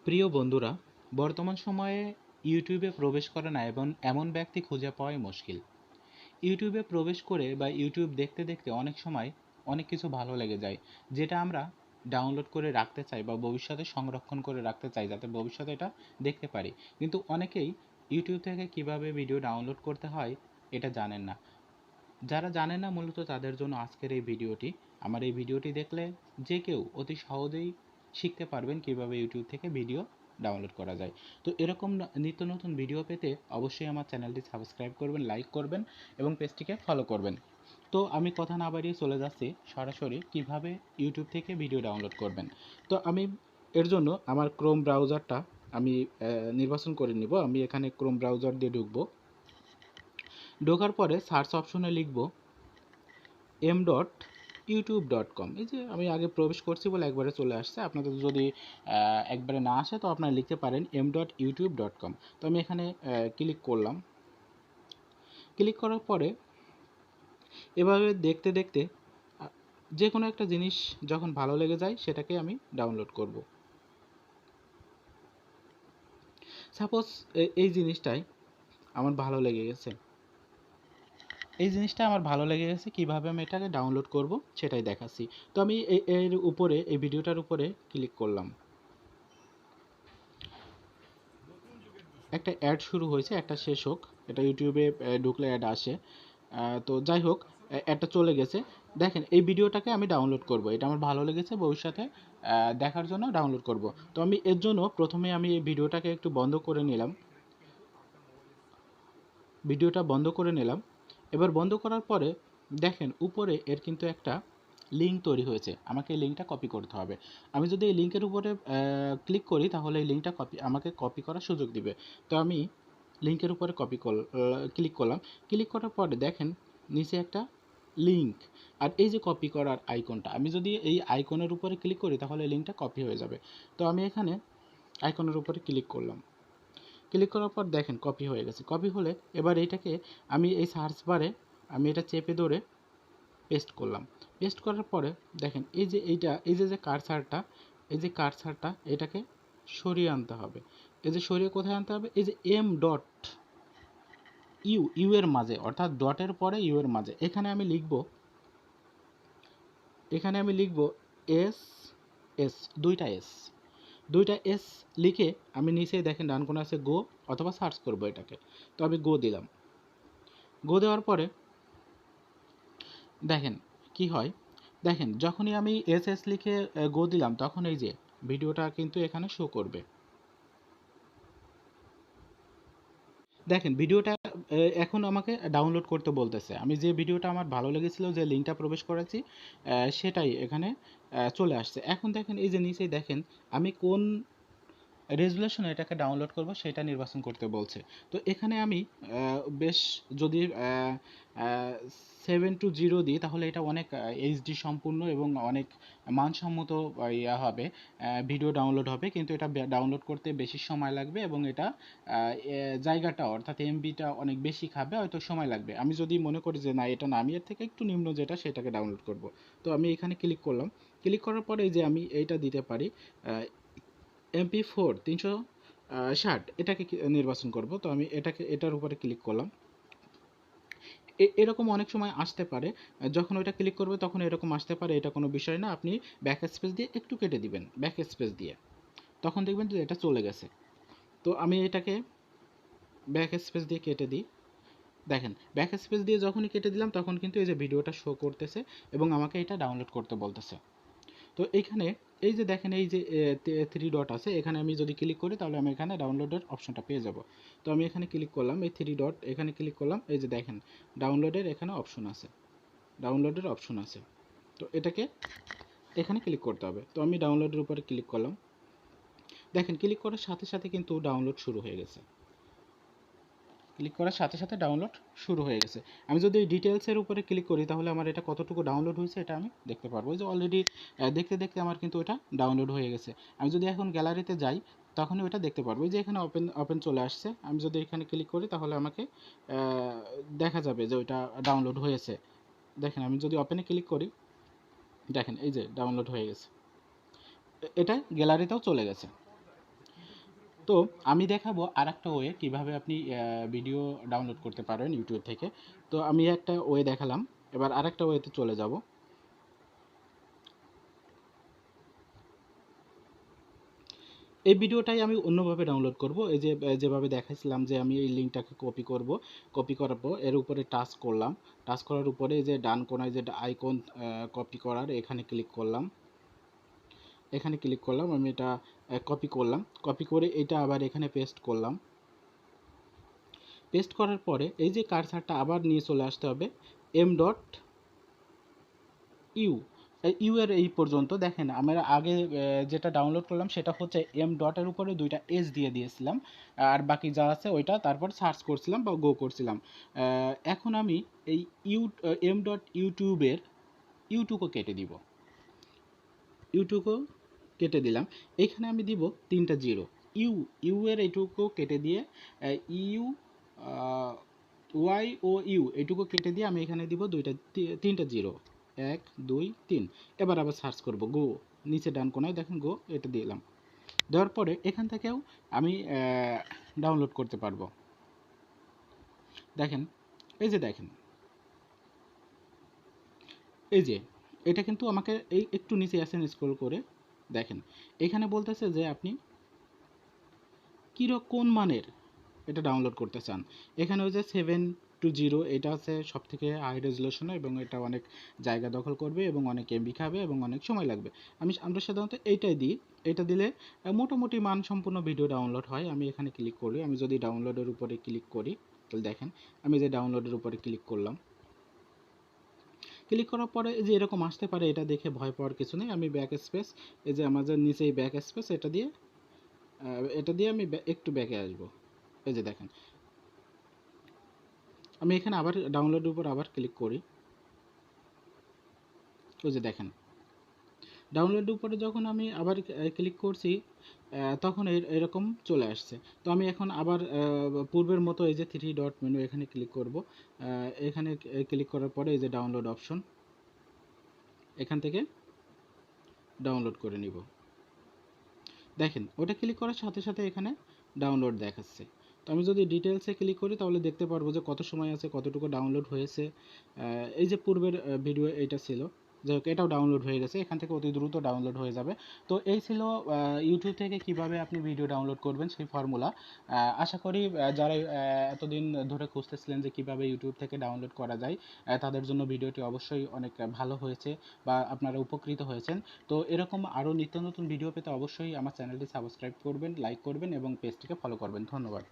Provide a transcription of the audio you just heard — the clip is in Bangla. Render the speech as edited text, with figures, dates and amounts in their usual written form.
প্রিয় বন্ধুরা, বর্তমান সময়ে ইউটিউবে প্রবেশ করে না এবং এমন ব্যক্তি খুঁজে পাওয়াই মুশকিল। ইউটিউবে প্রবেশ করে বা ইউটিউব দেখতে দেখতে অনেক সময় অনেক কিছু ভালো লেগে যায়, যেটা আমরা ডাউনলোড করে রাখতে চাই বা ভবিষ্যতে সংরক্ষণ করে রাখতে চাই যাতে ভবিষ্যতে এটা দেখতে পারি। কিন্তু অনেকেই ইউটিউব থেকে কিভাবে ভিডিও ডাউনলোড করতে হয় এটা জানেন না। যারা জানে না মূলত তাদের জন্য আজকের এই ভিডিওটি। আমার এই ভিডিওটি দেখলে যে কেউ অতি সহজেই শিখতে পারবেন কিভাবে ইউটিউব থেকে ভিডিও ডাউনলোড করা যায়। তো এরকম নিত্য নতুন ভিডিও পেতে অবশ্যই আমার চ্যানেলটি সাবস্ক্রাইব করবেন, লাইক করবেন এবং পেজটিকে ফলো করবেন। তো আমি কথা না বাড়িয়ে চলে যাচ্ছি সরাসরি কিভাবে ইউটিউব থেকে ভিডিও ডাউনলোড করবেন। তো আমি এর জন্য আমার ক্রোম ব্রাউজারটা আমি নির্বাচন করে নিব। আমি এখানে ক্রোম ব্রাউজার দিয়ে ঢুকবো। ঢোকার পরে সার্চ অপশনে লিখব m.youtube.com। এই যে আমি আগে প্রবেশ করছি বলে একবারে চলে আসছে। আপনাদের যদি একবারে না আসে তো আপনারা লিখতে পারেন m.youtube.com। তো আমি এখানে ক্লিক করলাম। ক্লিক করার পরে এভাবে দেখতে দেখতে যে কোনো একটা জিনিস যখন ভালো লেগে যায় সেটাকে আমি ডাউনলোড করব। সাপোজ এই জিনিসটাই আমার ভালো লেগে গেছে। এই জিনিসটা আমার ভালো লেগে গেছে, কিভাবে আমি এটাকে ডাউনলোড করব সেটাই দেখাচ্ছি। তো আমি এর উপরে এই ভিডিওটার উপরে ক্লিক করলাম। একটা অ্যাড শুরু হয়েছে, একটা শেষ হোক। এটা ইউটিউবে ঢুকলে অ্যাড আসে। তো যাই হোক, অ্যাডটা চলে গেছে। দেখেন এই ভিডিওটাকে আমি ডাউনলোড করব, এটা আমার ভালো লেগেছে, ভবিষ্যতে দেখার জন্য ডাউনলোড করব। তো আমি এর জন্য প্রথমে আমি এই ভিডিওটাকে একটু বন্ধ করে নিলাম। ভিডিওটা বন্ধ করে নিলাম। এবার বন্ধ করার পরে দেখেন উপরে এর কিন্তু একটা লিঙ্ক তৈরি হয়েছে। আমাকে এই লিঙ্কটা কপি করতে হবে। আমি যদি এই লিঙ্কের উপরে ক্লিক করি তাহলে এই লিঙ্কটা আমাকে কপি করার সুযোগ দিবে। তো আমি লিঙ্কের উপরে ক্লিক করলাম। ক্লিক করার পরে দেখেন নিচে একটা লিঙ্ক আর এই যে কপি করার আইকনটা, আমি যদি এই আইকনের উপরে ক্লিক করি তাহলে লিঙ্কটা কপি হয়ে যাবে। তো আমি এখানে আইকনের উপরে ক্লিক করলাম। ক্লিক করার পর দেখেন কপি হয়ে গেছে। কপি হলে এবার এইটাকে আমি এই সার্চ বারে আমি এটা চেপে ধরে পেস্ট করলাম। পেস্ট করার পরে দেখেন এই যে কার্সারটা, এই যে কার্সারটা এটাকে সরিয়ে আনতে হবে। এই যে সরিয়ে কোথায় আনতে হবে, এই যে এম ডট ইউ এর মাঝে, অর্থাৎ ডটের পরে ইউ এর মাঝে এখানে আমি লিখব এস এস, দুইটা এস লিখে আমি নিচে দেখেন ডান কোণে আছে গো, অথবা সার্চ করব এটাকে। তো আমি গো দিলাম। গো দেওয়ার পরে দেখেন কি হয়। দেখেন যখনই আমি এস এস লিখে গো দিলাম তখন এই যে ভিডিওটা কিন্তু এখানে শো করবে। দেখেন ভিডিওটা এখন আমাকে ডাউনলোড করতে বলতেছে। আমি যে ভিডিওটা আমার ভালো লেগেছিল, যে লিঙ্কটা প্রবেশ করেছি, সেটাই এখানে চলে আসছে। এখন দেখেন এই যে নিচেই দেখেন আমি কোন রেজুলেশনে এটাকে ডাউনলোড করব সেটা নির্বাচন করতে বলছে। তো এখানে আমি বেশ যদি 7:0 দিই তাহলে এটা অনেক এইচডি সম্পূর্ণ এবং অনেক মানসম্মত ইয়া হবে, ভিডিও ডাউনলোড হবে। কিন্তু এটা ডাউনলোড করতে বেশি সময় লাগবে এবং এটা জায়গাটা অর্থাৎ এমবিটা অনেক বেশি খাবে, হয়তো সময় লাগবে। আমি যদি মনে করি যে না এটা নামিয়ে থেকে একটু নিম্ন যেটা সেটাকে ডাউনলোড করব, তো আমি এখানে ক্লিক করলাম। ক্লিক করার পরে যে আমি এইটা দিতে পারি MP4 360, এটাকে নির্বাচন করব। তো আমি এটার উপরে ক্লিক করলাম। এরকম অনেক সময় আসতে পারে, যখন ওইটা ক্লিক করবে তখন এরকম আসতে পারে, এটা কোনো বিষয় না। আপনি ব্যাক স্পেস দিয়ে একটু কেটে দিবেন, ব্যাক স্পেস দিয়ে, তখন দেখবেন যে এটা চলে গেছে। তো আমি এটাকে ব্যাক স্পেস দিয়ে কেটে দিই। দেখেন ব্যাক স্পেস দিয়ে যখনই কেটে দিলাম তখন কিন্তু এই যে ভিডিওটা শো করতেছে এবং আমাকে এটা ডাউনলোড করতে বলতেছে। তো এইখানে এই যে দেখেন এই যে 3 ডট আছে, এখানে আমি যদি ক্লিক করি তাহলে আমি এখানে ডাউনলোডের অপশনটা পেয়ে যাব। তো আমি এখানে ক্লিক করলাম, এই 3 ডট এখানে ক্লিক করলাম। এই যে দেখেন ডাউনলোডের এখানে অপশন আছে, ডাউনলোডের অপশন আছে। তো এটাকে এখানে ক্লিক করতে হবে। তো আমি ডাউনলোডের উপরে ক্লিক করলাম। দেখেন ক্লিক করার সাথে সাথে কিন্তু ডাউনলোড শুরু হয়ে গেছে। ক্লিক করার সাথে সাথে ডাউনলোড শুরু হয়ে গেছে। আমি যদি এই ডিটেলসের উপরে ক্লিক করি তাহলে আমার এটা কতটুকু ডাউনলোড হয়েছে এটা আমি দেখতে পারবো। যে অলরেডি দেখতে দেখতে আমার কিন্তু এটা ডাউনলোড হয়ে গেছে। আমি যদি এখন গ্যালারিতে যাই তখনই ওটা দেখতে পারবো। যে এখানে ওপেন ওপেন চলে আসছে। আমি যদি এখানে ক্লিক করি তাহলে আমাকে দেখা যাবে যে ওইটা ডাউনলোড হয়েছে। দেখেন আমি যদি ওপেনে ক্লিক করি, দেখেন এই যে ডাউনলোড হয়ে গেছে, এটা গ্যালারিতেও চলে গেছে। তো আমি দেখাবো আরেকটা ওয়ে কিভাবে আপনি ভিডিও ডাউনলোড করতে পারেন ইউটিউব থেকে। তো আমি একটা ওয়ে দেখালাম, এবার আরেকটা ওয়েতে চলে যাব। এই ভিডিওটাই আমি অন্যভাবে ডাউনলোড করব। এই যে যেভাবে দেখাইছিলাম যে আমি এই লিঙ্কটাকে কপি করব, কপি করার পর এর উপরে টাচ করলাম, টাচ করার উপরে এই যে ডান কোনায় যে আইকন কপি করার, এখানে ক্লিক করলাম, এখানে ক্লিক করলাম, আমি এটা কপি করলাম, কপি করে এটা আবার এখানে পেস্ট করলাম। পেস্ট করার পরে এই যে কার্সারটা আবার নিয়ে চলে আসতে হবে এম ডট ইউ, ইউ এর এই পর্যন্ত দেখেন আমরা আগে যেটা ডাউনলোড করলাম সেটা হচ্ছে এম ডটের উপরে দুইটা এস দিয়ে দিয়েছিলাম, আর বাকি যা আছে ওইটা তারপর সার্চ করছিলাম বা গো করছিলাম। এখন আমি এই ইউ এম ডট ইউটিউবের ইউটুকও কেটে দিব, ইউটুকও কেটে দিলাম। এখানে আমি দিব তিনটা জিরো, ইউ, ইউ এর এইটুকু কেটে দিয়ে ইউ, ওয়াই ও ইউ এইটুকু কেটে দিয়ে আমি এখানে দিব তিনটা জিরো, 1 2 3। এবার আবার সার্চ করব গো, নিচে ডান কোনায় দেখেন গো, এটা দিলাম। দেওয়ার পরে এখান থেকেও আমি ডাউনলোড করতে পারবো। দেখেন, এই যে দেখেন, এই যে এটা কিন্তু আমাকে এই একটু নিচে আসেন স্ক্রল করে দেখেন, এখানে বলতেছে যে আপনি কোন মানের এটা ডাউনলোড করতে চান। এখানে ওই যে 720 এটা আছে সব থেকে হাই রেজলিউশন এবং এটা অনেক জায়গা দখল করবে এবং অনেক এমবি খাবে এবং অনেক সময় লাগবে। আমরা সাধারণত এইটাই দিই, এটা দিলে মোটামুটি মানসম্পন্ন ভিডিও ডাউনলোড হয়। আমি এখানে ক্লিক করি, আমি যদি ডাউনলোডের উপরে ক্লিক করি তাহলে দেখেন আমি যে ডাউনলোডের উপরে ক্লিক করলাম, ক্লিক করার পরে যে এরকম আসতে পারে, এটা দেখে ভয় পাওয়ার কিছু নেই। আমি ব্যাক স্পেস, এই যে আমাদের নিচেই ব্যাক স্পেস, এটা দিয়ে আমি একটু ব্যাকে আসবো। এই যে দেখেন আমি এখানে আবার ডাউনলোডের উপর আবার ক্লিক করি, ওই যে দেখেন ডাউনলোডের উপরে যখন আমি আবার ক্লিক করছি তখন এরকম চলে আসছে। তো আমি এখন আবার পূর্বের মতো এই যে থ্রি ডট মেনু এখানে ক্লিক করব, এখানে ক্লিক করার পরে এই যে ডাউনলোড অপশন, এখান থেকে ডাউনলোড করে নিব। দেখেন ওটা ক্লিক করার সাথে সাথে এখানে ডাউনলোড দেখাচ্ছে। তো আমি যদি ডিটেলসে ক্লিক করি তাহলে দেখতে পারবো যে কত সময় আছে, কতটুকু ডাউনলোড হয়েছে। এই যে পূর্বের ভিডিও এইটা ছিল, যাই হোক এটাও ডাউনলোড হয়ে গেছে, এখান থেকে অতি দ্রুত ডাউনলোড হয়ে যাবে। তো এই ছিল ইউটিউব থেকে কিভাবে আপনি ভিডিও ডাউনলোড করবেন সেই ফর্মুলা। আশা করি যারা এতদিন ধরে খুঁজতেছিলেন যে কিভাবে ইউটিউব থেকে ডাউনলোড করা যায়, তাদের জন্য ভিডিওটি অবশ্যই অনেক ভালো হয়েছে বা আপনারা উপকৃত হয়েছেন। তো এরকম আরও নিত্য নতুন ভিডিও পেতে অবশ্যই আমার চ্যানেলটি সাবস্ক্রাইব করবেন, লাইক করবেন এবং পেজটিকে ফলো করবেন। ধন্যবাদ।